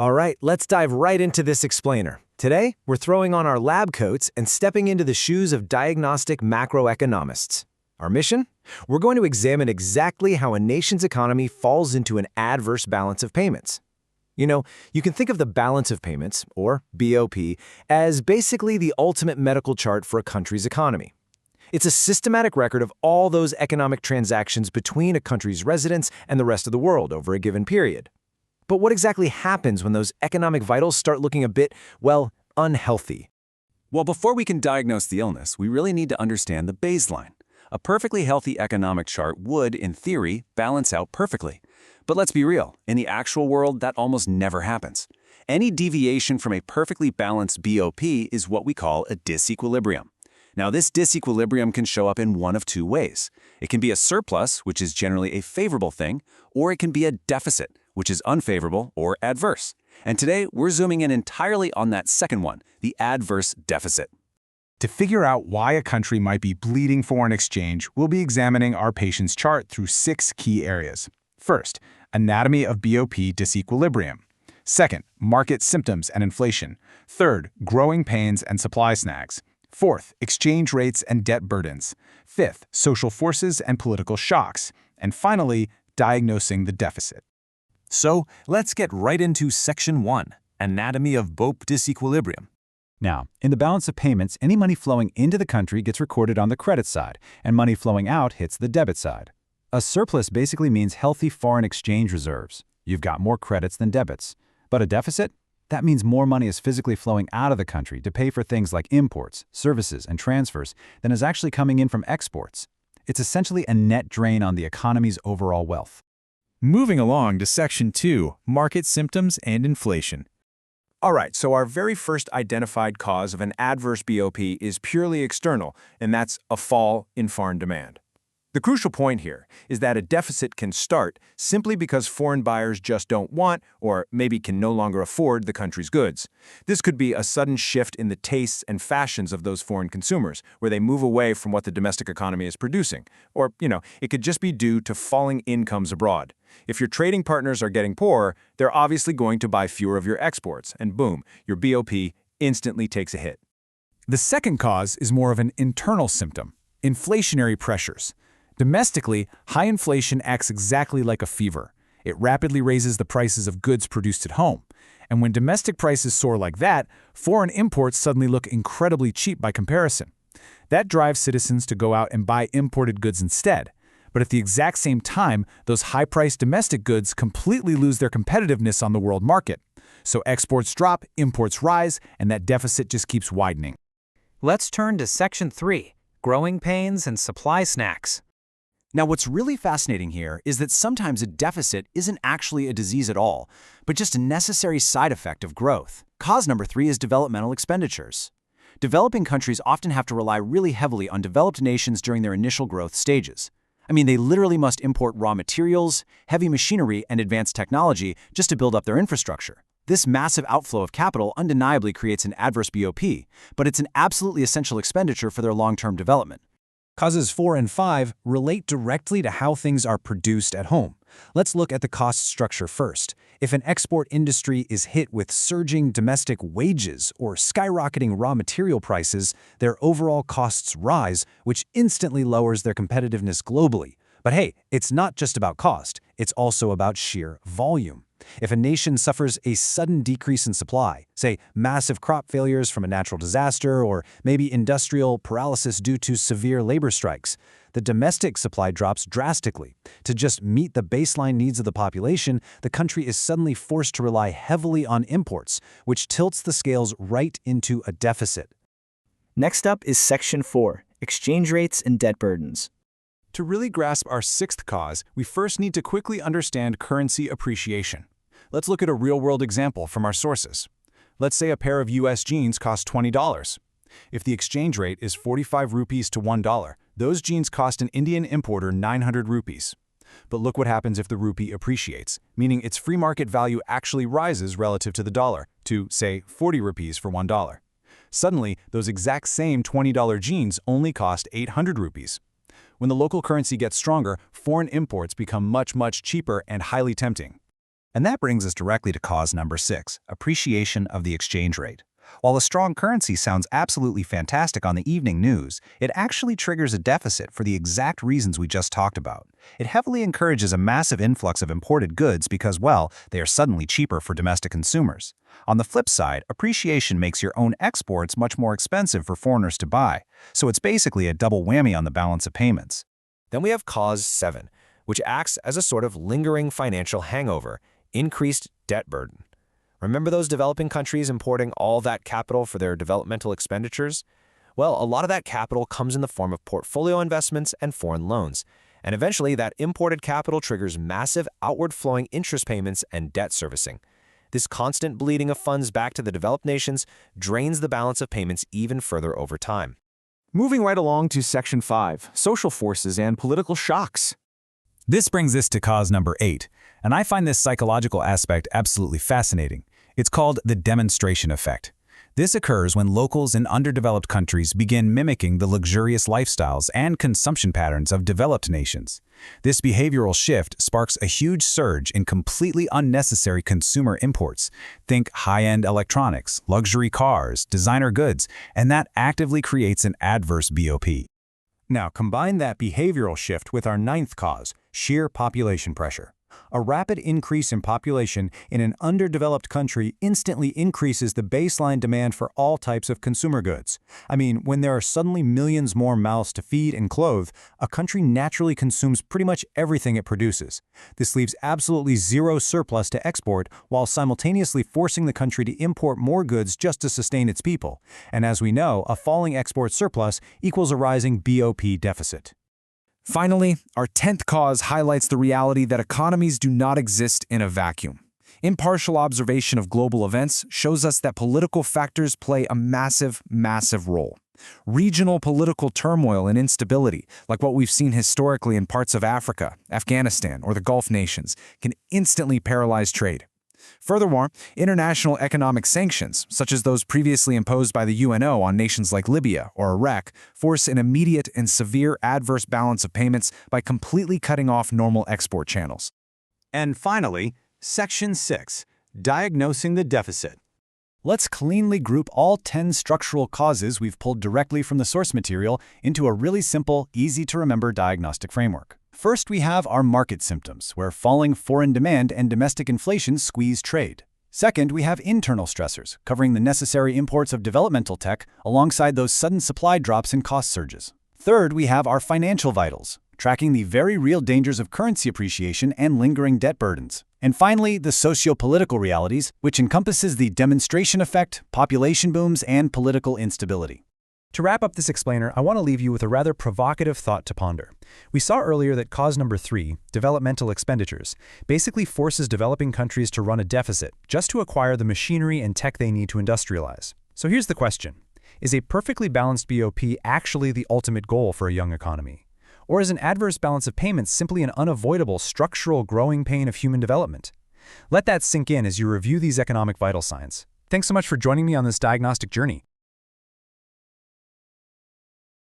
All right, let's dive right into this explainer. Today, we're throwing on our lab coats and stepping into the shoes of diagnostic macroeconomists. Our mission? We're going to examine exactly how a nation's economy falls into an adverse balance of payments. You can think of the balance of payments, or BOP, as basically the ultimate medical chart for a country's economy. It's a systematic record of all those economic transactions between a country's residents and the rest of the world over a given period. But what exactly happens when those economic vitals start looking a bit, well, unhealthy? Well, before we can diagnose the illness, we really need to understand the baseline. A perfectly healthy economic chart would, in theory, balance out perfectly. But let's be real, in the actual world, that almost never happens. Any deviation from a perfectly balanced BOP is what we call a disequilibrium. Now, this disequilibrium can show up in one of two ways. It can be a surplus, which is generally a favorable thing, or it can be a deficit, which is unfavorable or adverse. And today, we're zooming in entirely on that second one, the adverse deficit. To figure out why a country might be bleeding foreign exchange, we'll be examining our patient's chart through 6 key areas. First, anatomy of BOP disequilibrium. Second, market symptoms and inflation. Third, growing pains and supply snags. Fourth, exchange rates and debt burdens. Fifth, social forces and political shocks. And finally, diagnosing the deficit. So, let's get right into Section 1, Anatomy of BOP disequilibrium. Now, in the balance of payments, any money flowing into the country gets recorded on the credit side, and money flowing out hits the debit side. A surplus basically means healthy foreign exchange reserves. You've got more credits than debits. But a deficit? That means more money is physically flowing out of the country to pay for things like imports, services, and transfers than is actually coming in from exports. It's essentially a net drain on the economy's overall wealth. Moving along to Section 2, Market Symptoms and Inflation. All right, so our very first identified cause of an adverse BOP is purely external, and that's a fall in foreign demand. The crucial point here is that a deficit can start simply because foreign buyers just don't want or maybe can no longer afford the country's goods. This could be a sudden shift in the tastes and fashions of those foreign consumers, where they move away from what the domestic economy is producing. Or, it could just be due to falling incomes abroad. If your trading partners are getting poorer, they're obviously going to buy fewer of your exports, and boom, your BOP instantly takes a hit. The second cause is more of an internal symptom: inflationary pressures. Domestically, high inflation acts exactly like a fever. It rapidly raises the prices of goods produced at home. And when domestic prices soar like that, foreign imports suddenly look incredibly cheap by comparison. That drives citizens to go out and buy imported goods instead. But at the exact same time, those high-priced domestic goods completely lose their competitiveness on the world market. So exports drop, imports rise, and that deficit just keeps widening. Let's turn to Section 3, Growing Pains and Supply Snacks. Now, what's really fascinating here is that sometimes a deficit isn't actually a disease at all, but just a necessary side effect of growth. Cause number 3 is developmental expenditures. Developing countries often have to rely really heavily on developed nations during their initial growth stages. They literally must import raw materials, heavy machinery, and advanced technology just to build up their infrastructure. This massive outflow of capital undeniably creates an adverse BOP, but it's an absolutely essential expenditure for their long-term development. Causes 4 and 5 relate directly to how things are produced at home. Let's look at the cost structure first. If an export industry is hit with surging domestic wages or skyrocketing raw material prices, their overall costs rise, which instantly lowers their competitiveness globally. But hey, it's not just about cost, it's also about sheer volume. If a nation suffers a sudden decrease in supply, say massive crop failures from a natural disaster or maybe industrial paralysis due to severe labor strikes, the domestic supply drops drastically. To just meet the baseline needs of the population, the country is suddenly forced to rely heavily on imports, which tilts the scales right into a deficit. Next up is Section 4, Exchange Rates and Debt Burdens. To really grasp our 6th cause, we first need to quickly understand currency appreciation. Let's look at a real-world example from our sources. Let's say a pair of US jeans cost $20. If the exchange rate is 45 rupees to $1, those jeans cost an Indian importer 900 rupees. But look what happens if the rupee appreciates, meaning its free market value actually rises relative to the dollar, to, say, 40 rupees for $1. Suddenly, those exact same $20 jeans only cost 800 rupees. When the local currency gets stronger, foreign imports become much cheaper and highly tempting. And that brings us directly to cause number 6, appreciation of the exchange rate. While a strong currency sounds absolutely fantastic on the evening news, it actually triggers a deficit for the exact reasons we just talked about. It heavily encourages a massive influx of imported goods because, well, they are suddenly cheaper for domestic consumers. On the flip side, appreciation makes your own exports much more expensive for foreigners to buy, so it's basically a double whammy on the balance of payments. Then we have cause 7, which acts as a sort of lingering financial hangover, increased debt burden. Remember those developing countries importing all that capital for their developmental expenditures? Well, a lot of that capital comes in the form of portfolio investments and foreign loans, and eventually that imported capital triggers massive outward-flowing interest payments and debt servicing. This constant bleeding of funds back to the developed nations drains the balance of payments even further over time. Moving right along to Section 5, social forces and political shocks. This brings us to cause number 8, and I find this psychological aspect absolutely fascinating. It's called the demonstration effect. This occurs when locals in underdeveloped countries begin mimicking the luxurious lifestyles and consumption patterns of developed nations. This behavioral shift sparks a huge surge in completely unnecessary consumer imports. Think high-end electronics, luxury cars, designer goods, and that actively creates an adverse BOP. Now, combine that behavioral shift with our 9th cause, sheer population pressure. A rapid increase in population in an underdeveloped country instantly increases the baseline demand for all types of consumer goods. I mean, when there are suddenly millions more mouths to feed and clothe, a country naturally consumes pretty much everything it produces. This leaves absolutely zero surplus to export while simultaneously forcing the country to import more goods just to sustain its people. And as we know, a falling export surplus equals a rising BOP deficit. Finally, our 10th cause highlights the reality that economies do not exist in a vacuum. Impartial observation of global events shows us that political factors play a massive role. Regional political turmoil and instability, like what we've seen historically in parts of Africa, Afghanistan, or the Gulf nations, can instantly paralyze trade. Furthermore, international economic sanctions, such as those previously imposed by the UNO on nations like Libya or Iraq, force an immediate and severe adverse balance of payments by completely cutting off normal export channels. And finally, Section 6, diagnosing the deficit. Let's cleanly group all 10 structural causes we've pulled directly from the source material into a really simple, easy-to-remember diagnostic framework. First, we have our market symptoms, where falling foreign demand and domestic inflation squeeze trade. Second, we have internal stressors, covering the necessary imports of developmental tech alongside those sudden supply drops and cost surges. Third, we have our financial vitals, tracking the very real dangers of currency appreciation and lingering debt burdens. And finally, the socio-political realities, which encompasses the demonstration effect, population booms, and political instability. To wrap up this explainer, I want to leave you with a rather provocative thought to ponder. We saw earlier that cause number 3, developmental expenditures, basically forces developing countries to run a deficit just to acquire the machinery and tech they need to industrialize. So here's the question. Is a perfectly balanced BOP actually the ultimate goal for a young economy? Or is an adverse balance of payments simply an unavoidable structural growing pain of human development? Let that sink in as you review these economic vital signs. Thanks so much for joining me on this diagnostic journey.